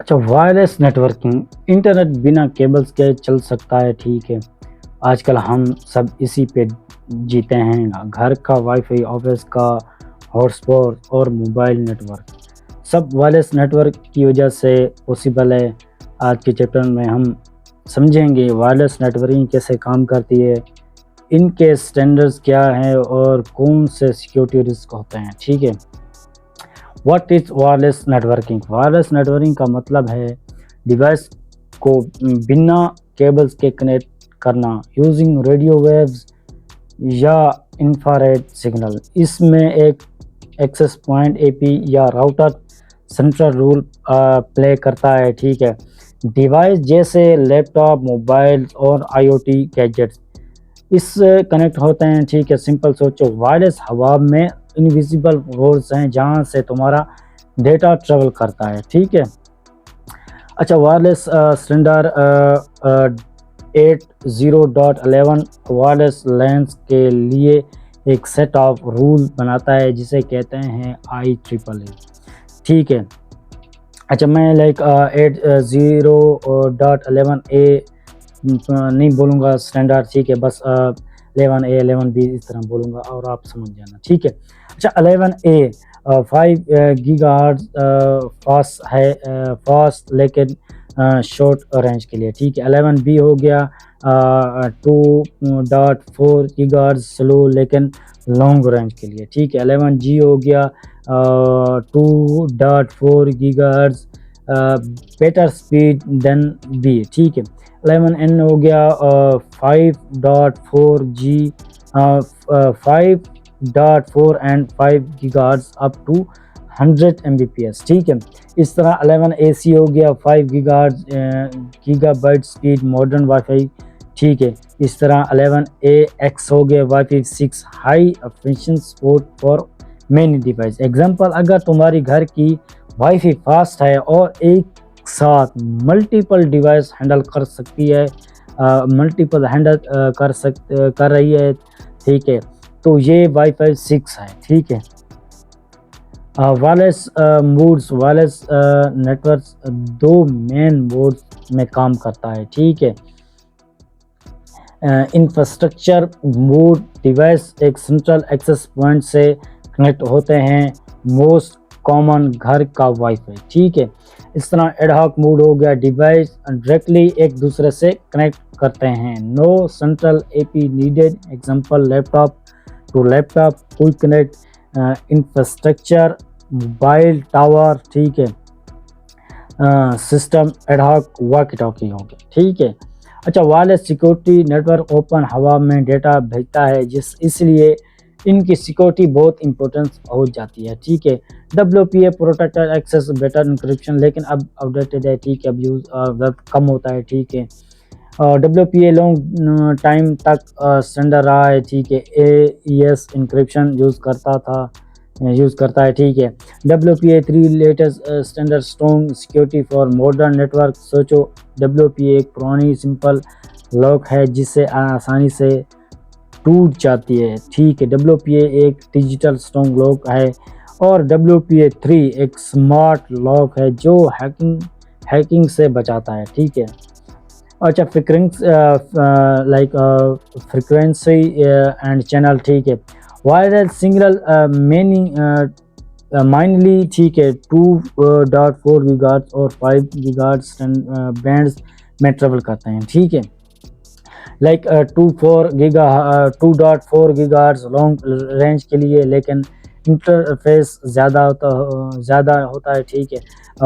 अच्छा, wireless networking, internet बिना cables के चल सकता है, ठीक है। आजकल हम सब इसी पे जीते हैं, घर का वाईफ़ाई, ऑफ़िस का हॉटस्पॉट और मोबाइल नेटवर्क, सब वायरलेस नेटवर्क की वजह से पॉसिबल है। आज के चैप्टर में हम समझेंगे वायरलेस नेटवर्किंग कैसे काम करती है, इनके स्टैंडर्ड्स क्या हैं और कौन से सिक्योरिटी रिस्क होते हैं, ठीक है। What is wireless networking? Wireless networking का मतलब है डिवाइस को बिना केबल्स के कनेक्ट करना यूजिंग रेडियो वेव्स या इंफ्रारेड सिग्नल। इसमें एक एक्सेस पॉइंट एपी या राउटर सेंट्रल रोल प्ले करता है, ठीक है। डिवाइस जैसे लैपटॉप, मोबाइल और आईओटी गैजेट्स इस कनेक्ट होते हैं, ठीक है। सिंपल सोचो, वायरलेस हवा में इनविजिबल रोड्स हैं जहाँ से तुम्हारा डेटा ट्रेवल करता है, ठीक है। अच्छा, वायरलेस स्टैंडर्ड 80.11 वायरलेस लैन्स के लिए एक सेट ऑफ रूल बनाता है जिसे कहते हैं IEEE, ठीक है। अच्छा, मैं 80.11a नहीं बोलूँगा स्टैंडर्ड, ठीक है, बस 11A 11B इस तरह बोलूँगा और आप समझ जाना, ठीक है। अच्छा, 11A 5 गीगाहर्ट्ज़ फास्ट है, फास्ट लेकिन शॉर्ट रेंज के लिए, ठीक है। 11B हो गया 2.4 गीगाहर्ट्ज़ स्लो लेकिन लॉन्ग रेंज के लिए, ठीक है। 11G हो गया 2.4 gigahertz better speed than B, ठीक है। 11N हो गया 5.4G 5.4 and 5 gigahertz up to 100 Mbps, ठीक है। इस तरह 11AC हो गया 5 गीगाबाइट स्पीड मॉडर्न वाईफाई, ठीक है। इस तरह 11AX हो गया wifi 6 high efficiency support for many device. Example, अगर तुम्हारी घर की वाईफाई फास्ट है और एक साथ मल्टीपल डिवाइस हैंडल कर सकती है, मल्टीपल हैंडल कर रही है, ठीक है, तो ये वाईफाई 6 है, ठीक है। वायरलेस मोड्स, वायरलेस नेटवर्क्स दो मेन मोड्स में काम करता है, ठीक है। इंफ्रास्ट्रक्चर मोड, डिवाइस एक सेंट्रल एक्सेस पॉइंट से कनेक्ट होते हैं, मोस्ट कॉमन घर का वाईफाई, ठीक है। इस तरह एडहॉक मोड हो गया, डिवाइस डायरेक्टली एक दूसरे से कनेक्ट करते हैं, no central AP needed, example laptop to laptop quick connect. Infrastructure mobile tower, ठीक है। सिस्टम एडहॉक वॉकी टॉकी हो गया, ठीक है। अच्छा, वायरलेस सिक्योरिटी नेटवर्क ओपन हवा में डेटा भेजता है, इसलिए इनकी सिक्योरिटी बहुत इंपॉर्टेंस हो जाती है, ठीक है। WPA protected access better encryption, लेकिन अब अपडेटेड है, ठीक है, अब यूज़ वेब कम होता है, ठीक है। WPA लॉन्ग टाइम तक स्टैंडर्ड रहा है, ठीक है। AES इंक्रिप्शन यूज़ करता है, ठीक है। WPA 3 latest standard strong security for modern network. सोचो, WPA एक पुरानी सिंपल लॉक है जिससे आसानी से टूट जाती है, ठीक है। WPA एक डिजिटल स्ट्रॉन्ग लॉक है और WPA 3 एक स्मार्ट लॉक है जो हैकिंग से बचाता है, ठीक है। अच्छा, फ्रीक्वेंसी एंड चैनल, ठीक है। वायरलेस सिग्नल मेनी माइनली, ठीक है, 2.4 गीगाहर्ट्ज़ और 5 गीगाहर्ट्ज़ बैंड्स में ट्रेवल करते हैं, ठीक है। 2.4 गीगाहर्ट्ज़ लॉन्ग रेंज के लिए, लेकिन इंटरफेस ज़्यादा होता है, ठीक है।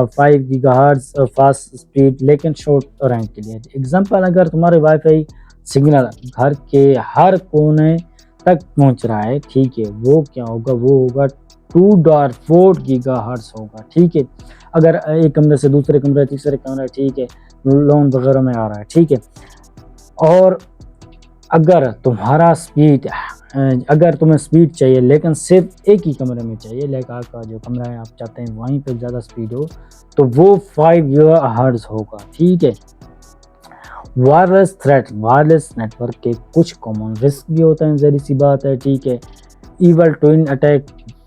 5 गीगाहर्ट्ज़ फास्ट स्पीड लेकिन शॉर्ट रेंज के लिए। एग्जांपल, अगर तुम्हारे वाईफाई सिग्नल घर के हर कोने तक पहुंच रहा है, ठीक है, वो क्या होगा, वो होगा 2.4 गीगाहर्ट्ज़ होगा, ठीक है। अगर एक कमरे से दूसरे कमरे, तीसरे कमरे, ठीक है, लॉन वगैरह में आ रहा है, ठीक है। और अगर तुम्हें स्पीड चाहिए लेकिन सिर्फ एक ही कमरे में चाहिए, लाइक आपका जो कमरा है आप चाहते हैं वहीं पे ज़्यादा स्पीड हो, तो वो 5 गीगाहर्ट्ज़ होगा, ठीक है। वायरलेस थ्रेट, वायरलेस नेटवर्क के कुछ कॉमन रिस्क भी होते हैं, ज़री सी बात है, ठीक है। Evil twin attack,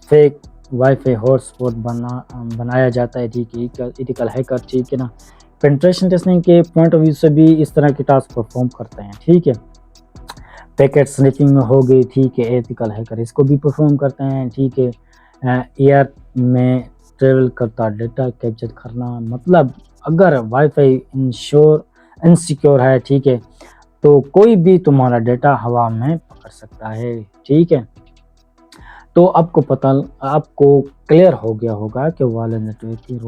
fake wifi hotspot बनाया जाता है, ठीक है, एथिकल हैकर, ठीक है ना। पेनिट्रेशन टेस्टिंग के पॉइंट ऑफ व्यू से भी इस तरह के टास्क परफॉर्म करते हैं, ठीक है। पैकेट स्निफिंग हो गई, ठीक है, एथिकल हैकर इसको भी परफॉर्म करते हैं, ठीक है। एयर में ट्रेवल करता डेटा कैप्चर करना, मतलब अगर वाईफाई इनसिक्योर है, ठीक है, तो कोई भी तुम्हारा डेटा हवा में पकड़ सकता है, ठीक है। तो आपको क्लियर हो गया होगा कि वायरलेस नेटवर्क की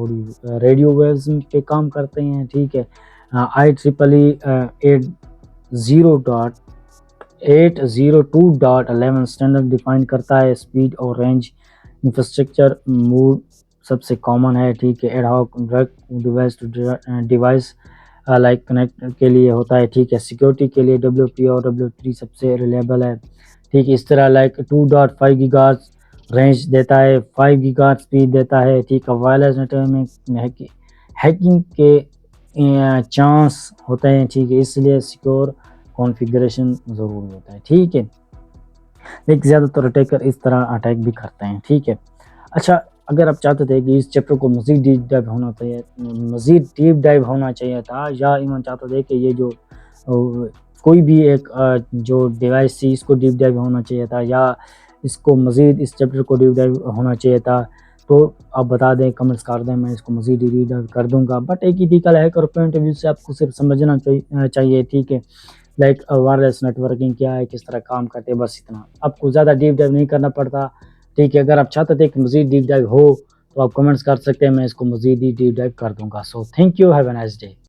रेडियो वेव्स पे काम करते हैं, ठीक है। IEEE 802.11 स्टैंडर्ड डिफाइन करता है स्पीड और रेंज। इंफ्रास्ट्रक्चर मोड सबसे कॉमन है, ठीक है। Ad hoc device to device like connect के लिए होता है, ठीक है। सिक्योरिटी के लिए WP और W3 सबसे रिलायबल है, ठीक है। इस तरह लाइक 2.5 गीगाहर्ट्ज़ रेंज देता है, 5 गीगाहर्ट्ज़ स्पीड देता है, ठीक है। वायरलेस नेटवर्क में हैकिंग के चांस होते हैं, ठीक है, इसलिए सिक्योर कॉन्फ़िगरेशन ज़रूरी होता है, ठीक है। लेकिन ज़्यादातर अटैकर इस तरह अटैक भी करते हैं, ठीक है। अच्छा, अगर आप चाहते थे कि इस चैप्टर को मज़ीद डीप डाइव होना चाहिए था, या इवन चाहते थे कि ये जो कोई भी एक जो डिवाइस थी इसको डीप डाइव होना चाहिए था, या इसको मज़ीद इस चैप्टर को डीप डाइव होना चाहिए था, तो आप बता दें, कमेंट्स कर दें, मैं इसको मज़ीद डीप डाइव कर दूँगा। बट एक ethical hacker point of view से आपको सिर्फ समझना चाहिए, ठीक है। लाइक वायरलेस नेटवर्किंग क्या है, किस तरह काम करते हैं, बस इतना। आपको ज़्यादा डीप डाइव नहीं करना पड़ता, ठीक है। अगर आप चाहते थे कि मज़ीद डीप डाइव हो, तो आप कमेंट्स कर सकते हैं, मैं इसको मज़ीद ही डीप डाइव कर दूँगा। So thank you, have a nice day.